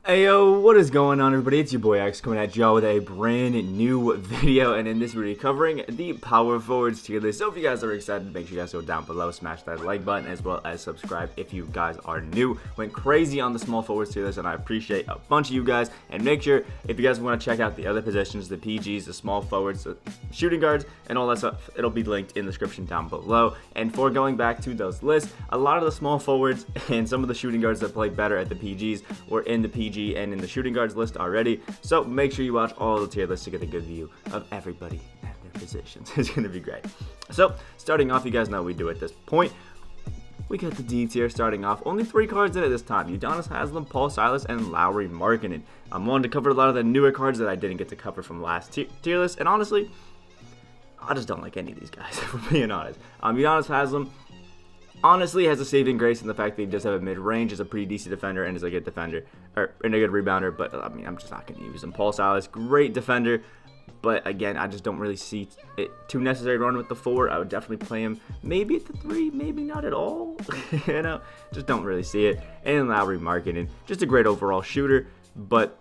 Ayo, what is going on, everybody? It's your boy X coming at y'all with a brand new video, and in this video covering the power forwards tier list. So if you guys are excited, make sure you guys go down below, smash that like button, as well as subscribe if you guys are new. Went crazy on the small forwards tier list, and I appreciate a bunch of you guys. And make sure, if you guys want to check out the other positions, the PGs, the small forwards, the shooting guards, and all that stuff, it'll be linked in the description down below. And for going back to those lists, a lot of the small forwards and some of the shooting guards that played better at the PGs were in the PG and in the shooting guards list already, so make sure you watch all the tier lists to get a good view of everybody at their positions. It's gonna be great. So starting off, you guys know what we do at this point. We got the D tier starting off. Only 3 cards in it this time: Giannis, Haslam, Paul Silas, and Lauri Markkanen. I'm wanting to cover a lot of the newer cards that I didn't get to cover from last tier list, and honestly, I just don't like any of these guys, if we're being honest. Giannis, Haslam honestly has a saving grace in the fact that he does have a mid-range, is a pretty decent defender, and is a good defender, and a good rebounder, but I mean, I'm just not going to use him. Paul Silas, great defender, but again, I just don't really see it too necessary to run with the 4. I would definitely play him maybe at the 3, maybe not at all. You know, just don't really see it. And Lauri Markkanen, just a great overall shooter, but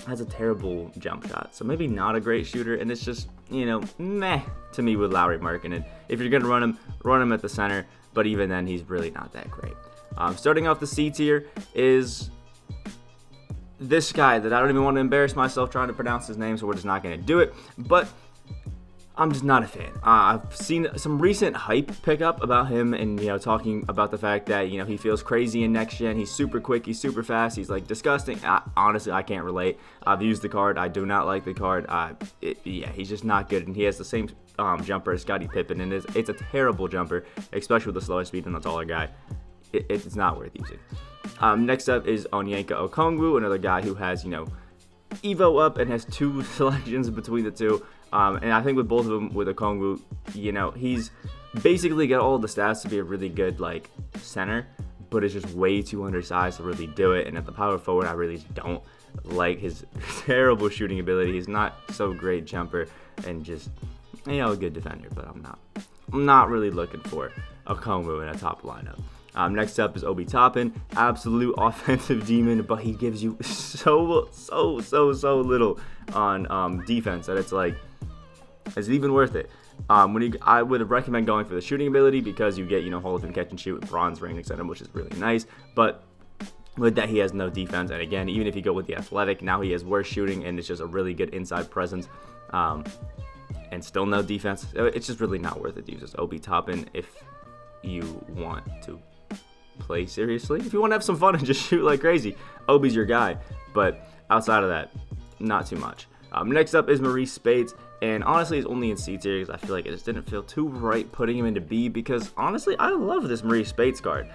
has a terrible jump shot, so maybe not a great shooter, and it's just, you know, meh to me with Lauri Markkanen. If you're going to run him at the center, but even then, he's really not that great. Starting off the C tier is this guy that I don't even want to embarrass myself trying to pronounce his name, so we're just not going to do it, but I'm just not a fan. I've seen some recent hype pick up about him, and you know, talking about the fact that, you know, he feels crazy in next gen. He's super quick, he's super fast, he's like disgusting. Honestly, I can't relate. I've used the card. I do not like the card. Yeah, he's just not good, and he has the same jumper as Scottie Pippen, and it's a terrible jumper, especially with the slower speed and the taller guy. It's not worth using. Next up is Onyenko Okongw, another guy who has, you know, Evo up and has 2 selections between the two. And I think with both of them, with Okongwu, you know, he's basically got all the stats to be a really good, like, center, but it's just way too undersized to really do it. And at the power forward, I really don't like his terrible shooting ability. He's not so great jumper, and just, you know, a good defender, but I'm not really looking for Okongwu in a top lineup. Next up is Obi Topping, absolute offensive demon, but he gives you so little on defense that it's like, is it even worth it? I would recommend going for the shooting ability, because you get, you know, Hall of Fame catch and shoot with bronze ring extender, which is really nice, but with that, he has no defense, and again, even if you go with the athletic, now he has worse shooting, and it's just a really good inside presence, and still no defense. It's just really not worth it to use this Obi Topping if you want to play seriously. If you want to have some fun and just shoot like crazy, Obi's your guy, but outside of that, not too much. Next up is Maurice Spades, and honestly, he's only in C tier because I feel like it just didn't feel too right putting him into B, because honestly, I love this Maurice Spades card.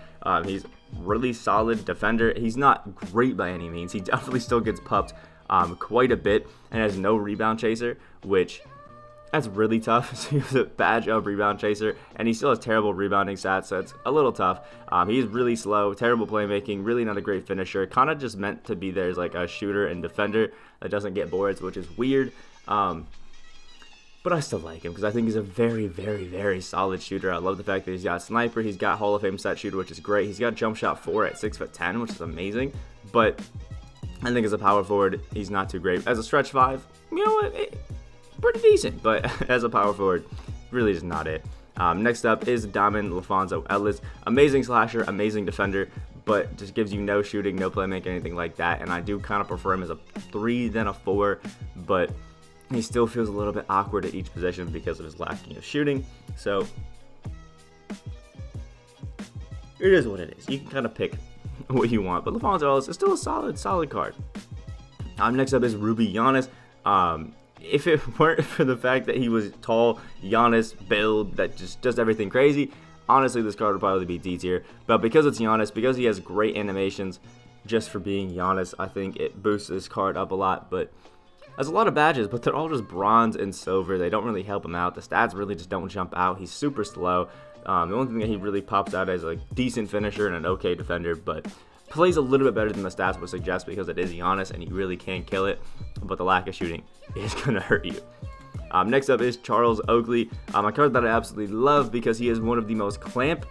He's really solid defender. He's not great by any means. He definitely still gets pumped quite a bit, and has no rebound chaser, which that's really tough. So he has a badge of rebound chaser, and he still has terrible rebounding stats, so it's a little tough. He's really slow, terrible playmaking, really not a great finisher. Kind of just meant to be there as like a shooter and defender that doesn't get boards, which is weird. But I still like him because I think he's a very solid shooter. I love the fact that he's got sniper, he's got Hall of Fame set shooter, which is great. He's got jump shot 4 at 6'10", which is amazing. But I think as a power forward, he's not too great. As a stretch 5, you know what? Pretty decent, but as a power forward, really just not it. Next up is Diamond Alfonso Ellis. Amazing slasher, amazing defender, but just gives you no shooting, no playmaking, anything like that. And I do kind of prefer him as a 3 than a 4, but he still feels a little bit awkward at each position because of his lacking of shooting. So it is what it is. You can kind of pick what you want, but Alfonso Ellis is still a solid card. Next up is Ruby Giannis. If it weren't for the fact that he was tall, Giannis build that just does everything crazy, honestly, this card would probably be D tier. But because it's Giannis, because he has great animations just for being Giannis, I think it boosts this card up a lot. But has a lot of badges, but they're all just bronze and silver. They don't really help him out. The stats really just don't jump out. He's super slow. The only thing that he really pops out as a decent finisher and an okay defender, but plays a little bit better than the stats would suggest because it is Giannis and he really can kill it, but the lack of shooting is going to hurt you. Next up is Charles Oakley, a card that I absolutely love because he is one of the most clamp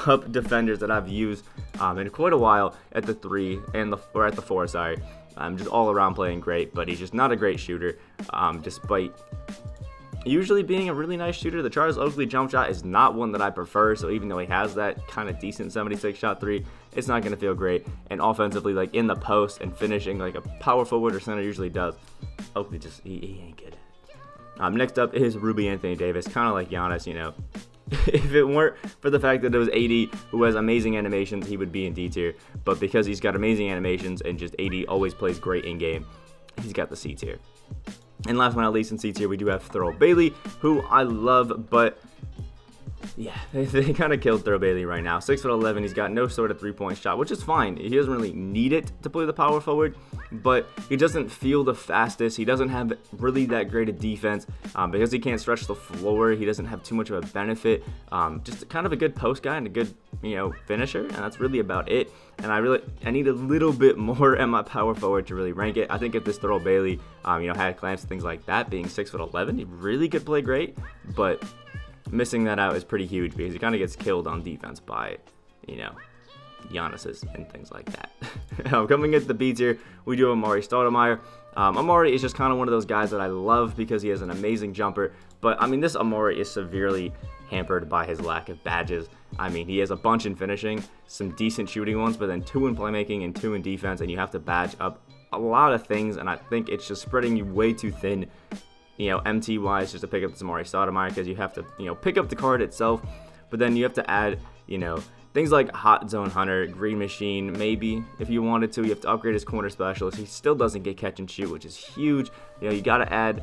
up defenders that I've used in quite a while at the 3 or at the 4, sorry. Just all around playing great, but he's just not a great shooter, despite usually being a really nice shooter. The Charles Oakley jump shot is not one that I prefer, so even though he has that kind of decent 76 shot 3, it's not going to feel great. And offensively, like in the post and finishing like a power forward or center usually does, Oakley just, he ain't good at it. Next up is Ruby Anthony Davis, kind of like Giannis, you know. If it weren't for the fact that it was AD who has amazing animations, he would be in D tier. But because he's got amazing animations and just AD always plays great in game, he's got the C tier. And last but not least in C tier, we do have Thorl Bailey, who I love, but yeah, they kind of killed Thorl Bailey right now. 6'11", he's got no sort of three-point shot, which is fine. He doesn't really need it to play the power forward, but he doesn't feel the fastest. He doesn't have really that great a defense because he can't stretch the floor. He doesn't have too much of a benefit. Just kind of a good post guy and a good, finisher, and that's really about it. And I need a little bit more at my power forward to really rank it. I think if this Thorl Bailey, had clamps and things like that, being 6'11", he really could play great, but missing that out is pretty huge because he kind of gets killed on defense by, Giannis's and things like that. Coming into the B tier, we do Amari Stoudemire. Amari is just kind of one of those guys that I love because he has an amazing jumper, but this Amari is severely hampered by his lack of badges. He has a bunch in finishing, some decent shooting ones, but then 2 in playmaking and 2 in defense, and you have to badge up a lot of things, and I think it's just spreading you way too thin, MT-wise, just to pick up this Amari Stoudemire, because you have to, pick up the card itself, but then you have to add, things like Hot Zone Hunter, Green Machine, maybe, if you wanted to. You have to upgrade his corner specialist. He still doesn't get catch and shoot, which is huge. You got to add,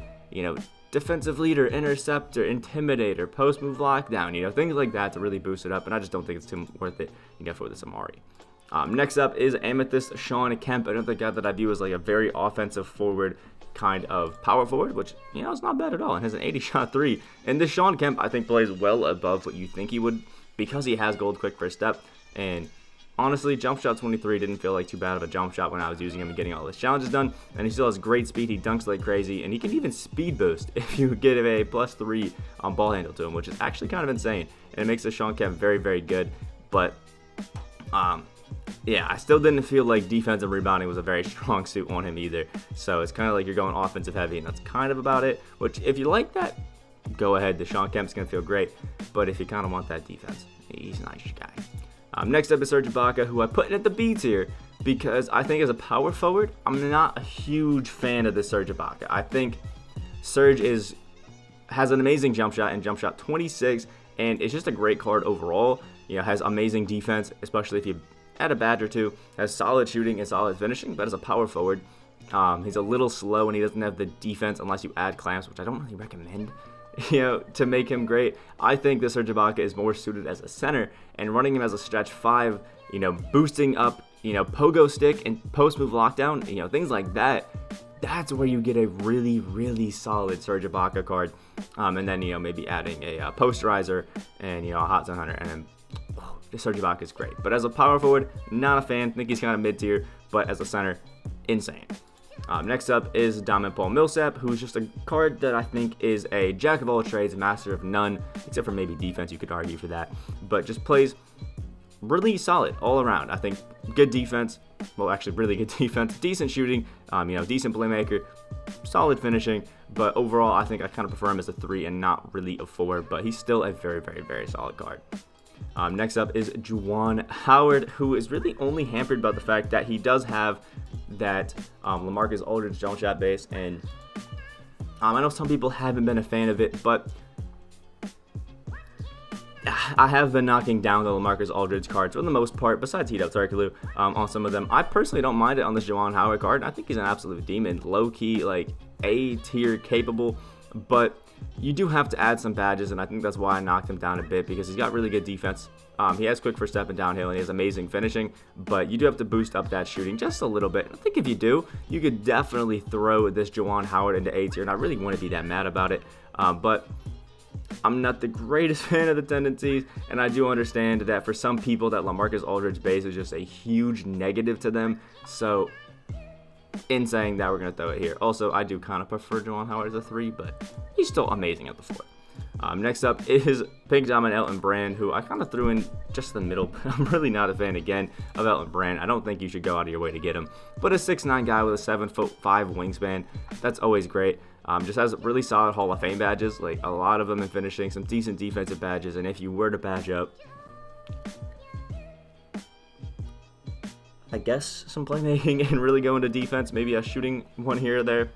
defensive leader, interceptor, intimidator, post move lockdown, things like that to really boost it up, and I just don't think it's too worth it, for this Amari. Next up is Amethyst Shawn Kemp, another guy that I view as like a very offensive forward kind of power forward, which, is not bad at all, and has an 80 shot 3. And this Shawn Kemp, I think, plays well above what you think he would because he has gold quick first step, and honestly, jump shot 23 didn't feel like too bad of a jump shot when I was using him and getting all his challenges done, and he still has great speed. He dunks like crazy, and he can even speed boost if you get a +3 on ball handle to him, which is actually kind of insane, and it makes the Shawn Kemp very, very good. But yeah, I still didn't feel like defense and rebounding was a very strong suit on him either, so it's kind of like you're going offensive heavy, and that's kind of about it, which if you like that, go ahead. The Shawn Kemp's going to feel great, but if you kind of want that defense, he's a nice guy. Next up is Serge Ibaka, who I put in at the B tier because I think as a power forward, I'm not a huge fan of the Serge Ibaka. I think Serge has an amazing jump shot and jump shot 26, and it's just a great card overall. Has amazing defense, especially if you add a badge or two. Has solid shooting and solid finishing, but as a power forward, he's a little slow and he doesn't have the defense unless you add clamps, which I don't really recommend, to make him great. I think the Serge Ibaka is more suited as a center, and running him as a stretch 5, boosting up, pogo stick and post move lockdown, things like that. That's where you get a really, really solid Serge Ibaka card. And then, maybe adding a posterizer and, a hot zone hunter, and then Serge Ibaka is great. But as a power forward, not a fan. Think he's kind of mid tier, but as a center, insane. Next up is Diamond Paul Millsap, who's just a card that I think is a jack of all trades, master of none, except for maybe defense, you could argue for that, but just plays really solid all around. I think good defense, well, actually really good defense, decent shooting, decent playmaker, solid finishing, but overall I think I kind of prefer him as a 3 and not really a 4, but he's still a very, very, very solid card. Next up is Juwan Howard, who is really only hampered by the fact that he does have that LaMarcus Aldridge jump shot base, and I know some people haven't been a fan of it, but I have been knocking down the LaMarcus Aldridge cards for the most part, besides Heat Up Turkoglu, on some of them. I personally don't mind it on this Juwan Howard card. I think he's an absolute demon, low-key, like A-tier capable, but you do have to add some badges, and I think that's why I knocked him down a bit, because he's got really good defense. He has quick first step and downhill, and he has amazing finishing, but you do have to boost up that shooting just a little bit. I think if you do, you could definitely throw this Juwan Howard into A tier, and I really wouldn't be that mad about it, but I'm not the greatest fan of the tendencies, and I do understand that for some people that LaMarcus Aldridge base is just a huge negative to them, so in saying that, we're going to throw it here. Also, I do kind of prefer Juwan Howard as a 3, but he's still amazing at the 4. Next up is Pink Diamond Elton Brand, who I kind of threw in just the middle, but I'm really not a fan, again, of Elton Brand. I don't think you should go out of your way to get him. But a 6'9" guy with a 7'5" wingspan, that's always great. Just has really solid Hall of Fame badges, like a lot of them in finishing, some decent defensive badges, and if you were to badge up, I guess some playmaking and really go into defense, maybe a shooting one here or there,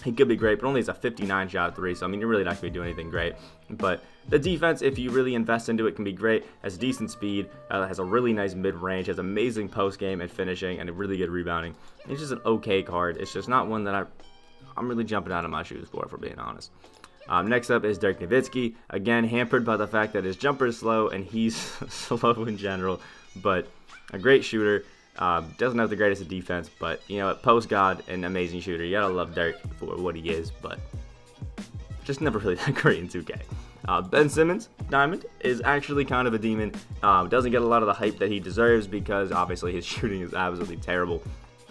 he could be great, but only has a 59 shot 3, so I mean, you're really not going to be doing anything great. But the defense, if you really invest into it, can be great. Has decent speed, has a really nice mid-range, has amazing post-game and finishing, and a really good rebounding. It's just an okay card. It's just not one that I'm really jumping out of my shoes for being honest. Next up is Dirk Nowitzki. Again, hampered by the fact that his jumper is slow, and he's slow in general, but a great shooter. Doesn't have the greatest of defense, but you know, post god, an amazing shooter. You gotta love Dirk for what he is, but just never really that great in 2K. Ben Simmons, Diamond, is actually kind of a demon. Doesn't get a lot of the hype that he deserves because obviously his shooting is absolutely terrible.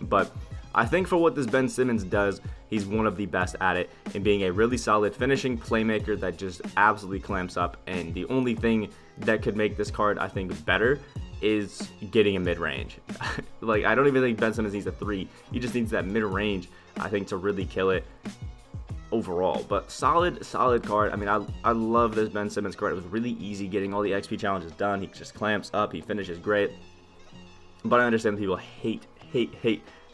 But I think for what this Ben Simmons does, he's one of the best at it in being a really solid finishing playmaker that just absolutely clamps up. And the only thing that could make this card, I think, better is getting a mid-range. Like, I don't even think Ben Simmons needs a 3. He just needs that mid-range, I think, to really kill it overall. But solid card. I mean, I love this Ben Simmons card. It was really easy getting all the XP challenges done. He just clamps up. He finishes great. But I understand people hate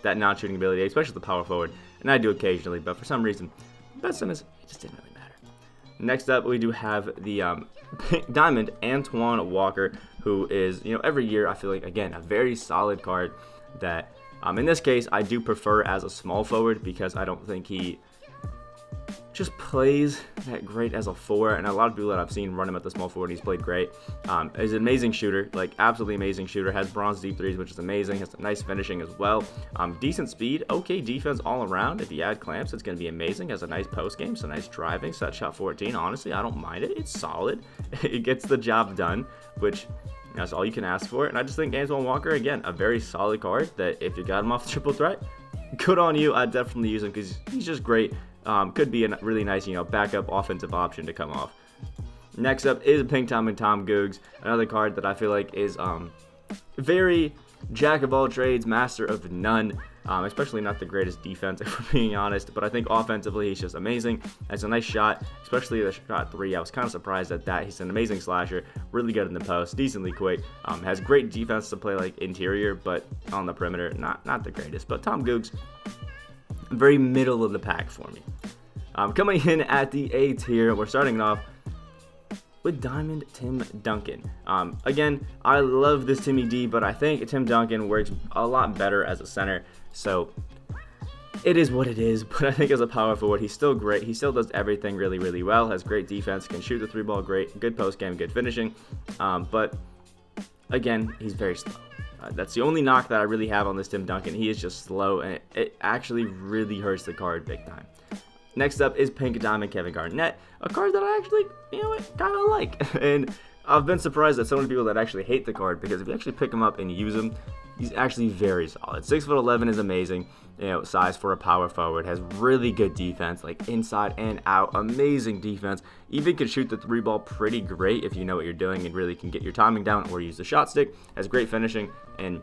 that non-shooting ability, especially the power forward. And I do occasionally, but for some reason, Ben Simmons, it just didn't really matter. Next up, we do have the Diamond Antoine Walker, who is, you know, every year I feel like, again, a very solid card that in this case I do prefer as a small forward because I don't think he just plays that great as a 4, and a lot of people that I've seen run him at the small forward, he's played great. He's an amazing shooter, like absolutely amazing shooter, has bronze deep threes, which is amazing, has nice finishing as well, decent speed, okay defense all around. If you add clamps, it's going to be amazing, has a nice post game, so nice driving, set shot 14, honestly, I don't mind it, it's solid, it gets the job done, which that's all you can ask for. And I just think Antoine Walker, again, a very solid card that if you got him off the triple threat, good on you. I'd definitely use him because he's just great. Could be a really nice, you know, backup offensive option to come off. Next up is Pink Diamond Tom Googs, another card that I feel like is very jack of all trades, master of none. Especially not the greatest defense, if we're being honest, but I think offensively he's just amazing. Has a nice shot, especially the shot 3. I was kind of surprised at that. He's an amazing slasher, really good in the post, decently quick. Has great defense to play like interior, but on the perimeter, not the greatest. But Tom Googs, very middle of the pack for me. Coming in at the A tier, we're starting off with Diamond Tim Duncan. Again, I love this Timmy D, but I think Tim Duncan works a lot better as a center. So it is what it is, but I think as a power forward, he's still great. He still does everything really well, has great defense, can shoot the 3-ball great, good post game, good finishing. But again, he's very slow. That's the only knock that I really have on this Tim Duncan. He is just slow, and it actually really hurts the card big time. Next up is Pink Diamond Kevin Garnett, a card that I actually, you know, kind of like. And I've been surprised at so many people that actually hate the card, because if you actually pick him up and use him, he's actually very solid. 6'11" is amazing, you know, size for a power forward, has really good defense, like inside and out, amazing defense, even can shoot the 3-ball pretty great if you know what you're doing and really can get your timing down or use the shot stick, has great finishing, and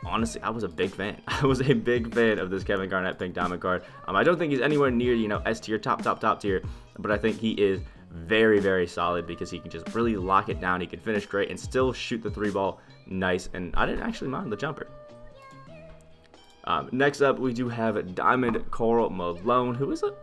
honestly, I was a big fan. I was a big fan of this Kevin Garnett Pink Diamond card. I don't think he's anywhere near, you know, S tier, top tier, but I think he is very solid because he can just really lock it down. He can finish great and still shoot the 3-ball nice, and I didn't actually mind the jumper. Next up, we do have Diamond Karl Malone, who is a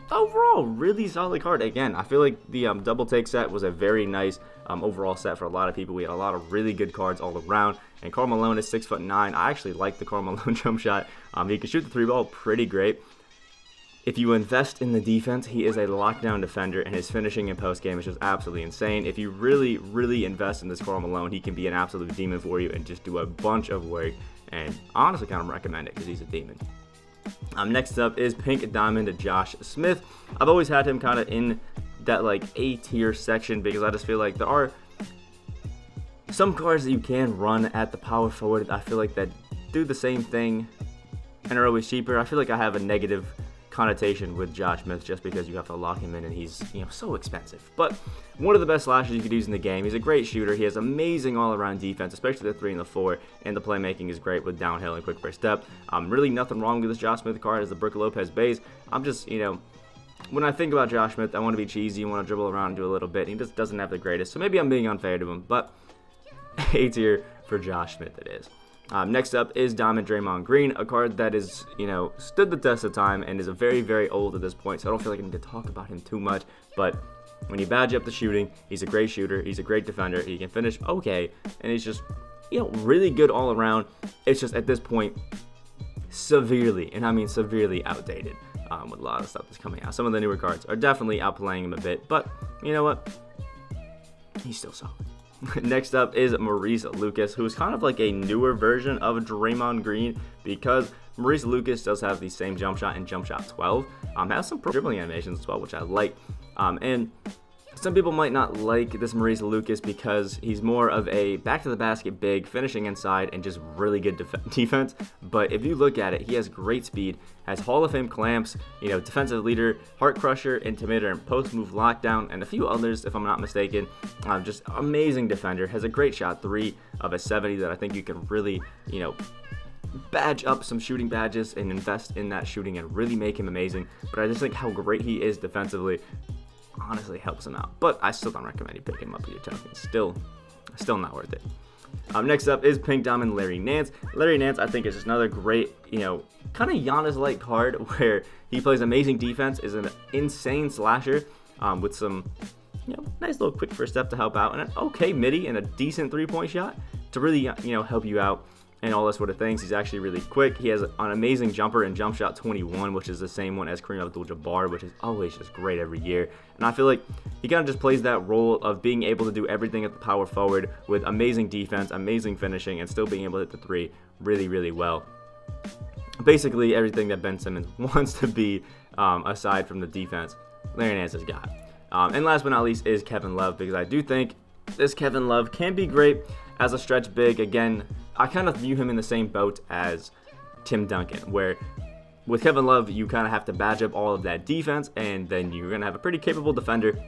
overall really solid card. Again, I feel like the double take set was a very nice overall set for a lot of people. We had a lot of really good cards all around, and Karl Malone is 6'9". I actually like the Karl Malone jump shot. He can shoot the 3-ball pretty great. If you invest in the defense, he is a lockdown defender, and his finishing and post game is just absolutely insane. If you really invest in this Karl Malone, he can be an absolute demon for you and just do a bunch of work. And honestly, kind of recommend it because he's a demon. Next up is Pink Diamond Josh Smith. I've always had him kind of in that like A tier section because I just feel like there are some cards that you can run at the power forward. I feel like that do the same thing and are always cheaper. I feel like I have a negative connotation with Josh Smith just because you have to lock him in and he's, so expensive. But one of the best slashers you could use in the game. He's a great shooter. He has amazing all-around defense, especially the 3 and the 4, and the playmaking is great with downhill and quick first step. Really nothing wrong with this Josh Smith card as the Brook Lopez base. I'm just, when I think about Josh Smith, I want to be cheesy, I want to dribble around and do a little bit. He just doesn't have the greatest, so maybe I'm being unfair to him, but A tier for Josh Smith it is. Next up is Diamond Draymond Green, a card that is, stood the test of time and is a very, very old at this point, so I don't feel like I need to talk about him too much. But when you badge up the shooting, he's a great shooter, he's a great defender, he can finish okay, and he's just, really good all around. It's just at this point, severely, and I mean severely outdated with a lot of stuff that's coming out. Some of the newer cards are definitely outplaying him a bit, but you know what? He's still solid. Next up is Maurice Lucas, who is kind of like a newer version of Draymond Green because Maurice Lucas does have the same jump shot and jump shot 12. Has some dribbling animations as well, which I like. And some people might not like this Maurice Lucas because he's more of a back to the basket big, finishing inside, and just really good defense. But if you look at it, he has great speed, has Hall of Fame clamps, defensive leader, heart crusher, intimidator, and post move lockdown, and a few others if I'm not mistaken. Just amazing defender, has a great shot 3 of a 70 that I think you can really, badge up some shooting badges and invest in that shooting and really make him amazing. But I just think how great he is defensively honestly helps him out, but I still don't recommend you pick him up with your tokens. Still not worth it. Next up is Pink Diamond Larry Nance. Larry Nance, I think, is just another great, kind of Giannis-like card where he plays amazing defense, is an insane slasher with some, nice little quick first step to help out, and an okay midi and a decent 3-point shot to really, help you out and all this sort of things. He's actually really quick. He has an amazing jumper and jump shot 21, which is the same one as Kareem Abdul-Jabbar, which is always just great every year. And I feel like he kind of just plays that role of being able to do everything at the power forward with amazing defense, amazing finishing, and still being able to hit the 3 really, really well. Basically everything that Ben Simmons wants to be aside from the defense, Larry Nance has got. And last but not least is Kevin Love, because I do think this Kevin Love can be great as a stretch big. Again, I kind of view him in the same boat as Tim Duncan, where with Kevin Love, you kind of have to badge up all of that defense, and then you're going to have a pretty capable defender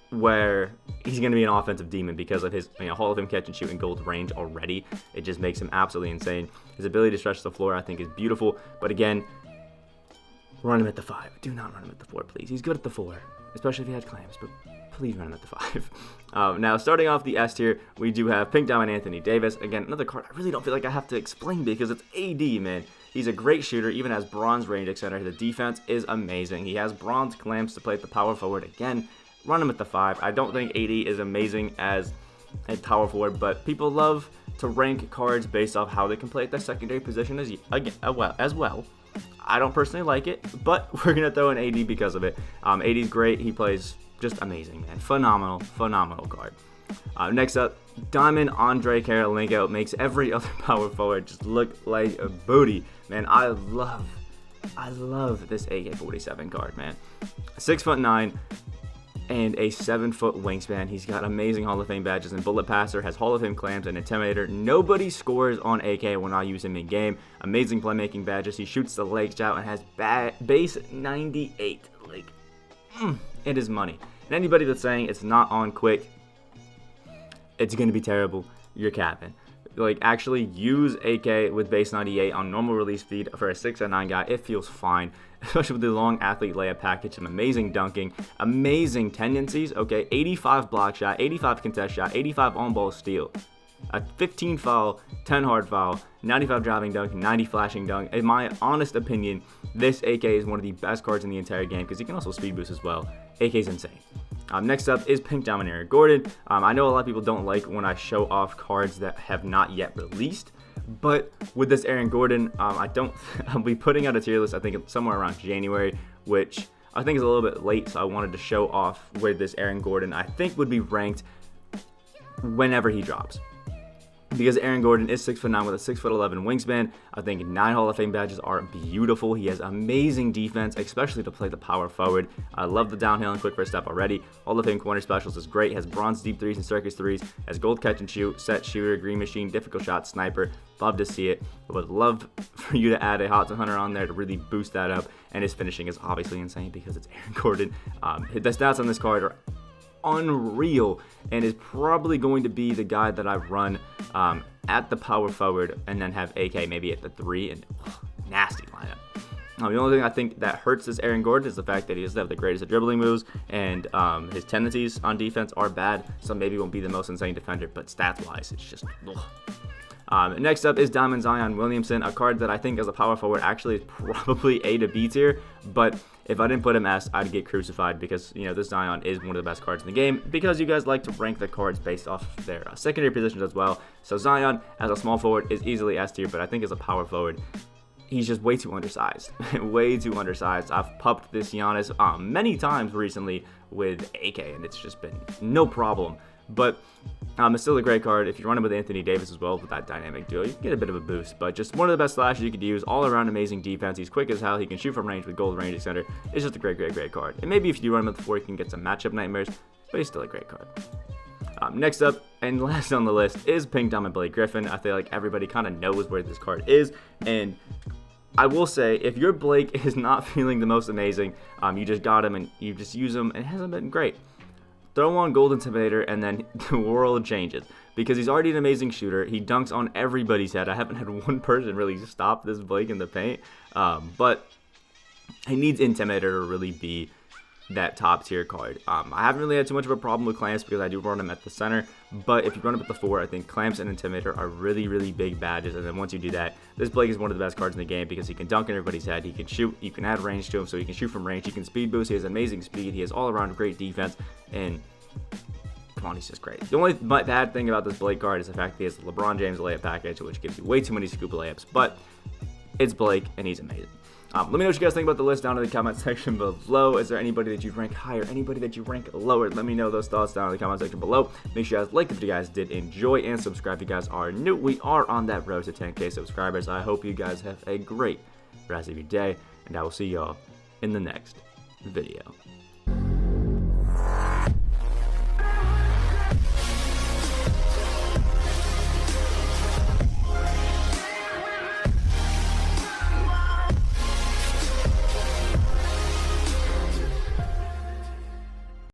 where he's going to be an offensive demon because of his Hall of Fame catch and shoot and gold range already. It just makes him absolutely insane. His ability to stretch the floor, I think, is beautiful. But again, run him at the 5. Do not run him at the 4, please. He's good at the 4, especially if he had clams, but please run him at the 5. Now, starting off the S tier, we do have Pink Diamond Anthony Davis. Again, another card I really don't feel like I have to explain because it's AD, man. He's a great shooter, even has bronze range, etc. The defense is amazing. He has bronze clamps to play at the power forward. Again, run him at the 5. I don't think AD is amazing as a power forward, but people love to rank cards based off how they can play at the secondary position as well. I don't personally like it, but we're going to throw in AD because of it. AD's great. He plays just amazing, man. Phenomenal card. Next up, Diamond Andre Karolinko makes every other power forward just look like a booty. Man, I love this AK-47 card, man. 6'9" and a 7-foot wingspan. He's got amazing Hall of Fame badges and bullet passer, has Hall of Fame clams and intimidator. Nobody scores on AK when I use him in game. Amazing playmaking badges. He shoots the legs out and has base 98. Like, it is money. And anybody that's saying it's not on quick, it's going to be terrible, you're capping. Like, actually use AK with base 98 on normal release speed for a 6'9" guy. It feels fine, especially with the long athlete layup package, some amazing dunking, amazing tendencies. Okay, 85 block shot, 85 contest shot, 85 on-ball steal, a 15 foul, 10 hard foul, 95 driving dunk, 90 flashing dunk. In my honest opinion, this AK is one of the best cards in the entire game because he can also speed boost as well. AK is insane. Next up is Pink Diamond Aaron Gordon. I know a lot of people don't like when I show off cards that have not yet released, but with this Aaron Gordon, I'll be putting out a tier list, I think somewhere around January, which I think is a little bit late, so I wanted to show off where this Aaron Gordon I think would be ranked whenever he drops. Because Aaron Gordon is 6'9" with a 6'11" wingspan, I think 9 Hall of Fame badges are beautiful. He has amazing defense, especially to play the power forward. I love the downhill and quick first step already. Hall of Fame corner specials is great. Has bronze deep threes and circus threes. Has gold catch and shoot, set shooter, green machine, difficult shot, sniper. Love to see it. I would love for you to add a Hot 100 on there to really boost that up. And his finishing is obviously insane because it's Aaron Gordon. The stats on this card are unreal, and is probably going to be the guy that I run at the power forward and then have AK maybe at the 3, and nasty lineup. The only thing I think that hurts this Aaron Gordon is the fact that he doesn't have the greatest of dribbling moves, and his tendencies on defense are bad, so maybe he won't be the most insane defender, but stats-wise, it's just next up is Diamond Zion Williamson, a card that I think as a power forward actually is probably A to B tier, but if I didn't put him S, I'd get crucified because, you know, this Zion is one of the best cards in the game because you guys like to rank the cards based off their secondary positions as well. So Zion, as a small forward, is easily S tier, but I think as a power forward, he's just way too undersized. Way too undersized. I've pupped this Giannis many times recently with AK, and it's just been no problem. But it's still a great card. If you run it with Anthony Davis as well, with that dynamic duo, you can get a bit of a boost. But just one of the best slashes you could use. All around amazing defense. He's quick as hell. He can shoot from range with gold range extender. It's just a great card. And maybe if you do run him with the 4, you can get some matchup nightmares. But he's still a great card. Next up, and last on the list, is Pink Diamond Blake Griffin. I feel like everybody kind of knows where this card is. And I will say, if your Blake is not feeling the most amazing, you just got him and you just use him, and it hasn't been great. Throw on Gold Intimidator, and then the world changes. Because he's already an amazing shooter. He dunks on everybody's head. I haven't had one person really stop this Blake in the paint. But he needs Intimidator to really be that top tier card. I haven't really had too much of a problem with Clamps because I do run him at the center. But if you run him at the 4, I think Clamps and Intimidator are really big badges. And then once you do that, this Blake is one of the best cards in the game because he can dunk on everybody's head. He can shoot. You can add range to him, so he can shoot from range. He can speed boost. He has amazing speed. He has all around great defense. And come on, he's just great. The only bad thing about this Blake card is the fact that he has the LeBron James layup package, which gives you way too many scoop layups. But it's Blake, and he's amazing. Let me know what you guys think about the list down in the comment section below. Is there anybody that you rank higher, anybody that you rank lower? Let me know those thoughts down in the comment section below. Make sure you guys like the video, you guys did enjoy, and subscribe if you guys are new. We are on that road to 10K subscribers. I hope you guys have a great rest of your day, and I will see y'all in the next video.